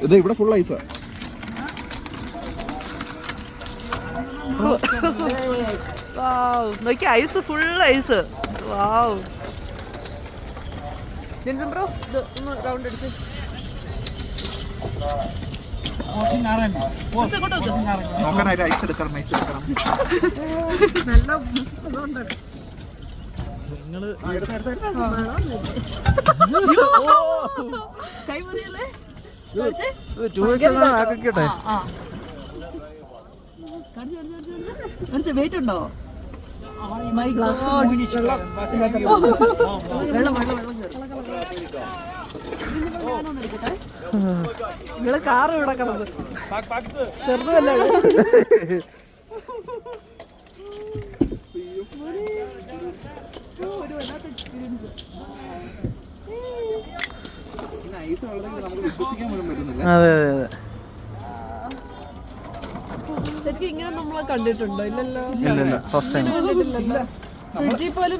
ഇത് ഇവിടെ ഫുൾ ഐസാ. നോക്കി ഐസ് ഫുൾ ഐസ്. വാവ് ജെൻസൺ ബ്രോ ഇത് ഒന്ന് റൗണ്ട് അടിച്ച് നോക്കാനായിട്ട് ഐസ് എടുക്കണം, ഐസ് എടുക്കണം. നല്ല സുഖമുണ്ട്. കൈ മതിയല്ലേ വെയിറ്റ് ഉണ്ടോ? നിങ്ങള് കാറ് ഇവിടെ കിടന്നു ചെറുതല്ലേ? ഒരു വല്ലാത്ത എക്സ്പീരിയൻസ്. ഐസ് വെള്ളത്തിൽ നമുക്ക് വിശ്വസിക്കാൻ പോലും പറ്റുന്നില്ല. ശരിക്കും ഇങ്ങനെ നമ്മളെ കണ്ടിട്ടുണ്ടോ? ഇല്ലല്ലോ, ഫസ്റ്റ് ടൈം കണ്ടിട്ടില്ലല്ലോ. ഫ്രിഡ്ജിൽ പോലും